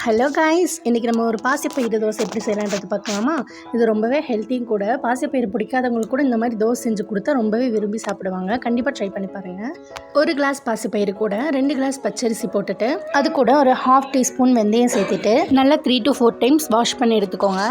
Hello guys, இன்றைக்கி நம்ம ஒரு பாசிப்பயிறு தோசை எப்படி செய்யலான்றது பார்க்கலாமா? இது ரொம்பவே ஹெல்த்தியும் கூட. பாசிப்பயிறு பிடிக்காதவங்களுக்கு கூட இந்த மாதிரி தோசை செஞ்சு கொடுத்தா ரொம்பவே விரும்பி சாப்பிடுவாங்க. கண்டிப்பாக ட்ரை பண்ணி பாருங்கள். ஒரு கிளாஸ் பாசிப்பயிறு கூட 2 கிளாஸ் பச்சரிசி போட்டுட்டு அது கூட ஒரு 1/2 டீஸ்பூன் வெந்தயம் சேர்த்துட்டு நல்லா 3 to 4 டைம்ஸ் வாஷ் பண்ணி எடுத்துக்கோங்க.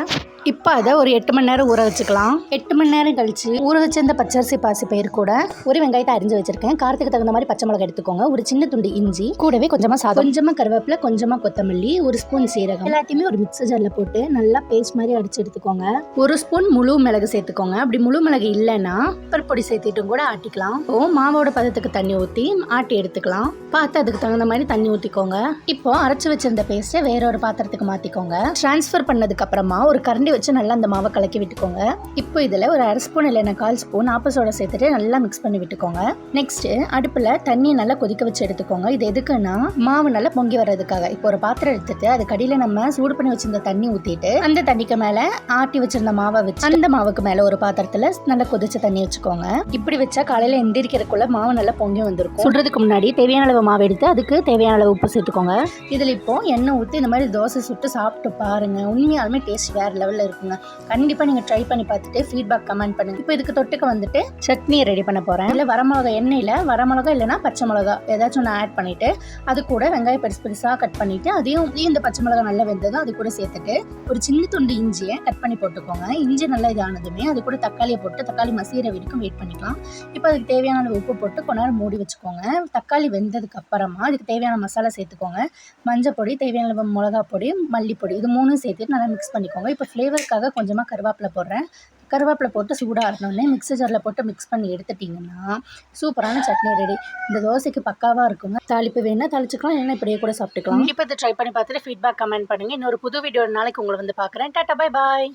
இப்போ அதை ஒரு 8 மணி நேரம் ஊற வச்சுக்கலாம். 8 மணி நேரம் கழிச்சு ஊற வச்சிருந்த பச்சரிசி பாசிப்பயிறு கூட ஒரு வெங்காயத்தை அரிஞ்சு வச்சிருக்கேன். காரத்துக்கு தகுந்த மாதிரி பச்சை மிளகாய் எடுத்துக்கோங்க. ஒரு சின்ன துண்டு இஞ்சி, கூடவே கொஞ்சமாக சாதம், கொஞ்சமாக கருவேப்பிலை, கொஞ்சமாக கொத்தமல்லி, ஒரு ஸ்பூன் சீரகம், எல்லாத்தையுமே ஒரு மிக்சர் ஜாரில் போட்டு நல்லா பேஸ்ட் மாதிரி அடிச்சு எடுத்துக்கோங்க. ஒரு ஸ்பூன் முழு மிளகு சேர்த்துக்கோங்க. அப்படி முழு மிளகு இல்லைன்னா பெப்பர் பொடி சேர்த்துட்டும் கூட ஆட்டிக்கலாம். இப்போ மாவோட பதத்துக்கு தண்ணி ஊற்றி ஆட்டி எடுத்துக்கலாம். பார்த்து அதுக்கு தகுந்த மாதிரி தண்ணி ஊற்றிக்கோங்க. இப்போ அரைச்சி வச்சிருந்த பேஸ்ட்டை வேற ஒரு பாத்திரத்துக்கு மாற்றிக்கோங்க. ட்ரான்ஸ்ஃபர் பண்ணதுக்கு அப்புறமா ஒரு கரண்டி வச்சு நல்லா அந்த மாவை கலக்கி விட்டுக்கோங்க. இப்போ இதில் ஒரு 1/2 ஸ்பூன் இல்லைன்னா 1/4 ஸ்பூன் ஆப்பசோடா சேர்த்துட்டு நல்லா மிக்ஸ் பண்ணி விட்டுக்கோங்க. நெக்ஸ்ட் அடுப்பில் தண்ணியை நல்லா கொதிக்க வச்சு எடுத்துக்கோங்க. இது எதுக்குன்னா மாவு நல்லா பொங்கி வர்றதுக்காக. இப்போ ஒரு பாத்திரம் எடுத்துட்டு அது கடியில் நம்ம சூடு பண்ணி வச்சிருந்த தண்ணி ஊற்றிட்டு அந்த தண்ணிக்கு மேலே ஆட்டி வச்சிருந்த மாவை வச்சு அந்த மாவுக்கு மேலே ஒரு பாத்திரத்தில் நல்லா கொதிச்ச தண்ணி வச்சுக்கோங்க. இப்படி வச்சா காலையில் எந்திரிக்கிறதுக்குள்ள மாவு நல்லா பொங்கி வந்திருக்கும். சுடுறதுக்கு முன்னாடி தேவையான அளவு மாவு எடுத்து அதுக்கு தேவையான அளவு உப்பு சேர்த்துக்கோங்க. இதில் இப்போ எண்ணெய் ஊற்றி இந்த மாதிரி தோசை சுட்டு சாப்பிட்டு பாருங்க. உண்மையாலுமே டேஸ்ட் வேறு லெவலில் இருக்குங்க. கண்டிப்பாக நீங்கள் ட்ரை பண்ணி பார்த்துட்டு ஃபீட்பேக் கமெண்ட் பண்ணுங்க. இப்போ இதுக்கு தொட்டுக்க வந்துட்டு சட்னியை ரெடி பண்ண போகிறேன். இல்லை வரமிளகா எண்ணெயில் வரமிளகா இல்லைனா பச்சை மிளகா ஏதாச்சும் ஒன்று ஆட் பண்ணிவிட்டு அது கூட வெங்காயம் பெருசாக கட் பண்ணிவிட்டு அதையும் இந்த பச்சை மிளகா நல்லா வெந்ததும் அது கூட சேர்த்துட்டு ஒரு சின்ன துண்டு இஞ்சியை கட் பண்ணி போட்டுக்கோங்க. இஞ்சி நல்லா இதானதுமே அது கூட தக்காளியை போட்டு தக்காளி மசிகிற வரைக்கும் வெயிட் பண்ணிக்கலாம். இப்போ அதுக்கு தேவையான அளவு உப்பு போட்டு கொஞ்ச நேரம் மூடி வச்சுக்கோங்க. தக்காளி வெந்ததுக்கு அப்புறமா அதுக்கு தேவையான மசாலா சேர்த்துக்கோங்க. மஞ்சள் பொடி, தேவையான அளவு மிளகா பொடி, மல்லிப்பொடி, இது 3 சேர்த்துட்டு நல்லா மிக்ஸ் பண்ணிக்கோங்க. இப்போ ஃப்ளேவருக்காக கொஞ்சமாக கருவேப்பிலை போடுறேன். கருவேப்பிலை போட்டு சூடாக ஆறினோடனே மிக்ஸர் ஜாரில் போட்டு மிக்ஸ் பண்ணி எடுத்துட்டிங்கன்னா சூப்பரான சட்னி ரெடி. இந்த தோசைக்கு பக்காவாக இருக்குங்க. தாளிப்பு வேணா தாளிச்சுக்கலாம், இல்லைன்னா இப்படியே கூட சாப்பிட்டுக்கலாம். இப்போ இதை ட்ரை பண்ணி பார்த்துட்டு ஃபீட்பேக் கமெண்ட் பண்ணுங்கள். இன்னொரு புது வீடியோ நாளைக்கு உங்களை வந்து பார்க்குறேன். Tata, bye bye.